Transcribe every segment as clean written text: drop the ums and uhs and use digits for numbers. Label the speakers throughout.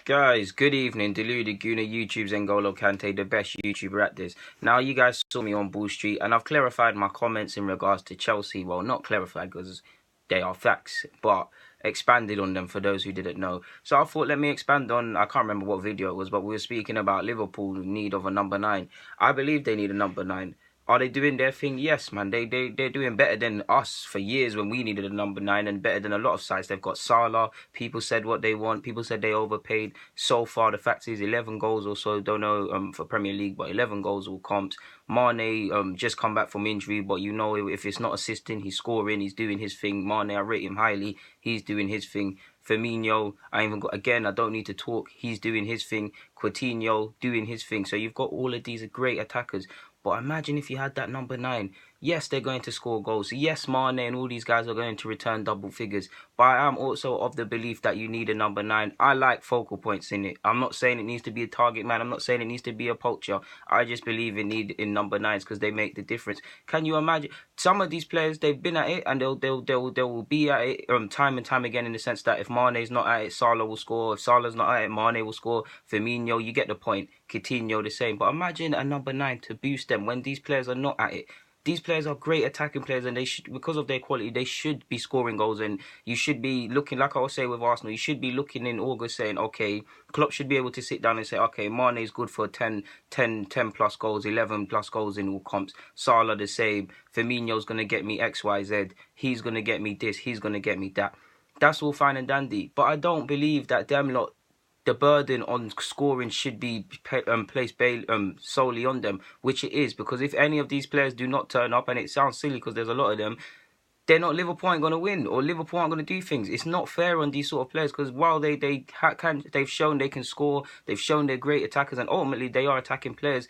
Speaker 1: Guys, good evening. Deluded Guna, YouTube's N'Golo Kante, the best YouTuber at this. Now, you guys saw me on Bull Street, and I've clarified my comments in regards to Chelsea. Well, not clarified because they are facts, but expanded on them for those who didn't know. So I thought, let me expand on, I can't remember what video it was, but we were speaking about Liverpool need of a number 9. I believe they need a number 9. Are they doing their thing? Yes, man. They're doing better than us for years when we needed a number 9, and better than a lot of sides. They've got Salah. People said what they want. People said they overpaid. So far, the fact is 11 goals or so. Don't know for Premier League, but 11 goals all comps. Mane just come back from injury, but you know if it's not assisting, he's scoring. He's doing his thing. Mane, I rate him highly. He's doing his thing. Firmino, I don't need to talk. He's doing his thing. Coutinho doing his thing. So you've got all of these great attackers. But imagine if you had that number 9. Yes, they're going to score goals. Yes, Mane and all these guys are going to return double figures. But I am also of the belief that you need a number 9. I like focal points in it. I'm not saying it needs to be a target man. I'm not saying it needs to be a poacher. I just believe in number 9s because they make the difference. Can you imagine? Some of these players, they've been at it and they'll be at it time and time again, in the sense that if Mane's not at it, Salah will score. If Salah's not at it, Mane will score. Firmino, you get the point. Coutinho, the same. But imagine a number 9 to boost them when these players are not at it. These players are great attacking players, and they should, because of their quality, they should be scoring goals. And you should be looking, like I was saying with Arsenal, you should be looking in August saying, okay, Klopp should be able to sit down and say, okay, Mane is good for 10 plus goals, 11 plus goals in all comps. Salah the same. Firmino's going to get me X, Y, Z. He's going to get me this. He's going to get me that. That's all fine and dandy. But I don't believe that them lot, the burden on scoring should be placed solely on them, which it is, because if any of these players do not turn up, and it sounds silly because there's a lot of them, Liverpool aren't going to win, or Liverpool aren't going to do things. It's not fair on these sort of players, because while they've shown they can score, they've shown they're great attackers, and ultimately they are attacking players.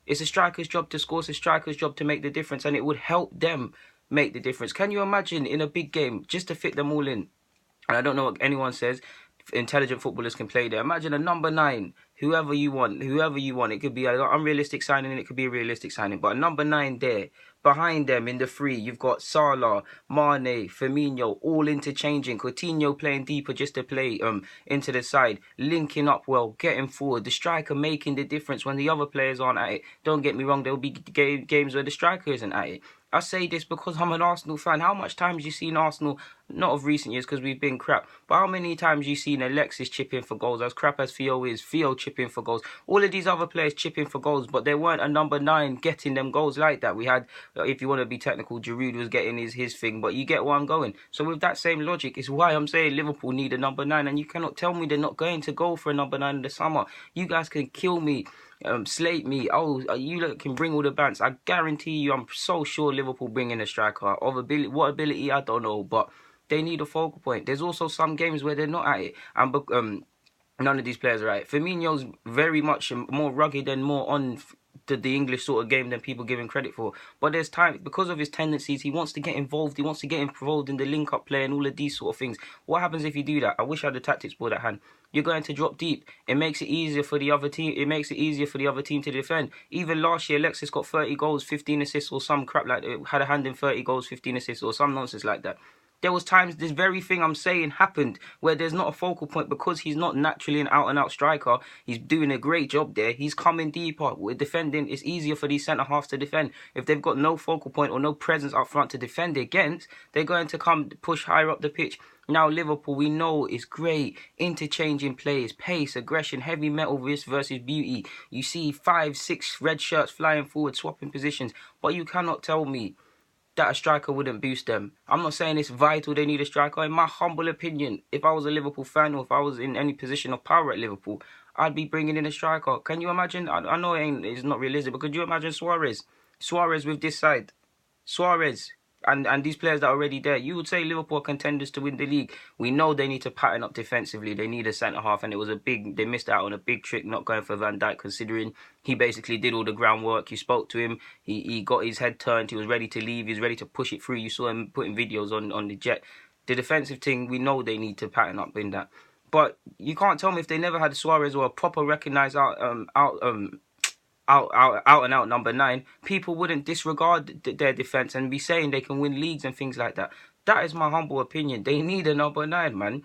Speaker 1: It's a striker's job to score, it's a striker's job to make the difference, and it would help them make the difference. Can you imagine in a big game, just to fit them all in? And I don't know what anyone says, intelligent footballers can play there. Imagine a number 9, whoever you want. It could be an unrealistic signing and it could be a realistic signing. But a number 9 there, behind them in the 3, you've got Salah, Mane, Firmino, all interchanging. Coutinho playing deeper just to play into the side, linking up well, getting forward. The striker making the difference when the other players aren't at it. Don't get me wrong, there'll be games where the striker isn't at it. I say this because I'm an Arsenal fan. How much times have you seen Arsenal, not of recent years because we've been crap, but how many times have you seen Alexis chip in for goals? As crap as Theo is, Theo chip in for goals. All of these other players chip in for goals, but there weren't a number 9 getting them goals like that. We had, if you want to be technical, Giroud was getting his thing, but you get where I'm going. So with that same logic, it's why I'm saying Liverpool need a number 9, and you cannot tell me they're not going to go for a number 9 in the summer. You guys can kill me, slate me. Oh, you can bring all the bants. I guarantee you, I'm so sure Liverpool bring in a striker. Of ability, what ability, I don't know, but they need a focal point. There's also some games where they're not at it, and none of these players are at it. Firmino's very much more rugged and more on the English sort of game than people give him credit for. But there's time, because of his tendencies, he wants to get involved. He wants to get involved in the link-up play and all of these sort of things. What happens if you do that? I wish I had the tactics board at hand. You're going to drop deep. It makes it easier for the other team. It makes it easier for the other team to defend. Even last year, Alexis got 30 goals, 15 assists, or some crap like that. Had a hand in 30 goals, 15 assists, or some nonsense like that. There was times this very thing I'm saying happened where there's not a focal point because he's not naturally an out-and-out striker. He's doing a great job there. He's coming deeper. We're defending. It's easier for these centre-halves to defend. If they've got no focal point or no presence up front to defend against, they're going to come push higher up the pitch. Now, Liverpool, we know, is great. Interchanging plays, pace, aggression, heavy metal risk versus beauty. You see 5, 6 red shirts flying forward, swapping positions. But you cannot tell me that a striker wouldn't boost them. I'm not saying it's vital they need a striker. In my humble opinion, if I was a Liverpool fan or if I was in any position of power at Liverpool, I'd be bringing in a striker. Can you imagine? I know it's not realistic, but could you imagine Suarez? Suarez with this side. Suarez. And these players that are already there, you would say Liverpool are contenders to win the league. We know they need to pattern up defensively. They need a centre-half, and they missed out on a big trick not going for Van Dijk, considering he basically did all the groundwork. You spoke to him, he got his head turned, he was ready to leave, he was ready to push it through. You saw him putting videos on the jet. The defensive thing, we know they need to pattern up in that. But you can't tell me if they never had Suarez or a proper recognised out and out number 9, people wouldn't disregard their defence and be saying they can win leagues and things like that. That is my humble opinion. They need a number 9, man.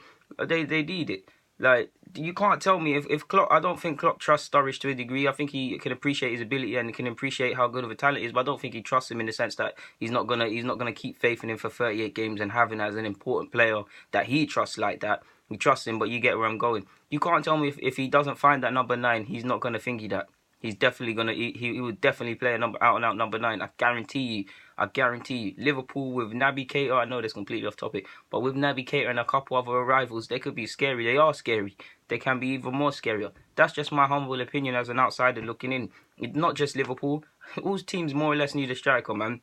Speaker 1: They need it. Like, you can't tell me if Klopp. I don't think Klopp trusts Sturridge to a degree. I think he can appreciate his ability and can appreciate how good of a talent he is, but I don't think he trusts him in the sense that he's not gonna keep faith in him for 38 games and having as an important player that he trusts like that. We trust him, but you get where I'm going. You can't tell me if he doesn't find that number 9, he's not gonna think that. He's definitely gonna he would definitely play a out and out number 9. I guarantee you. I guarantee you. Liverpool with Naby Keita, I know that's completely off topic, but with Naby Keita and a couple other arrivals, they could be scary. They are scary. They can be even more scarier. That's just my humble opinion as an outsider looking in. It's not just Liverpool. All teams more or less need a striker, man.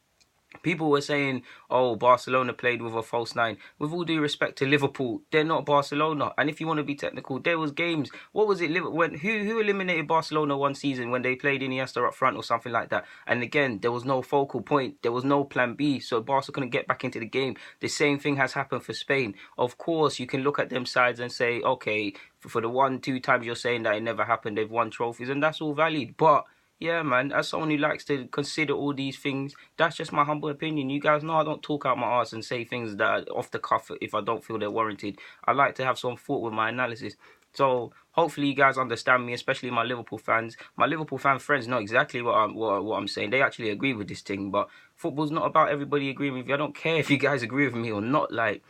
Speaker 1: People were saying, oh, Barcelona played with a false 9. With all due respect to Liverpool, they're not Barcelona. And if you want to be technical, there was games. What was it? Who eliminated Barcelona one season when they played Iniesta up front or something like that? And again, there was no focal point. There was no plan B. So Barca couldn't get back into the game. The same thing has happened for Spain. Of course, you can look at them sides and say, okay, for the 1-2 times you're saying that it never happened, they've won trophies. And that's all valid. But yeah, man, as someone who likes to consider all these things, that's just my humble opinion. You guys know I don't talk out my arse and say things that are off the cuff if I don't feel they're warranted. I like to have some thought with my analysis. So hopefully you guys understand me, especially my Liverpool fans. My Liverpool fan friends know exactly what I'm saying. They actually agree with this thing, but football's not about everybody agreeing with you. I don't care if you guys agree with me or not. Like,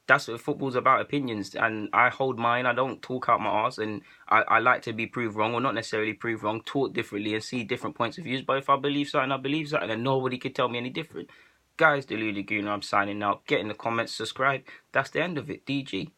Speaker 1: that's what football's about, opinions, and I hold mine. I don't talk out my arse, and I like to be proved wrong, or not necessarily proved wrong, taught differently and see different points of views. But if I believe something, I believe something, and nobody could tell me any different. Guys, the Lou Laguna, I'm signing out. Get in the comments, subscribe. That's the end of it. DG.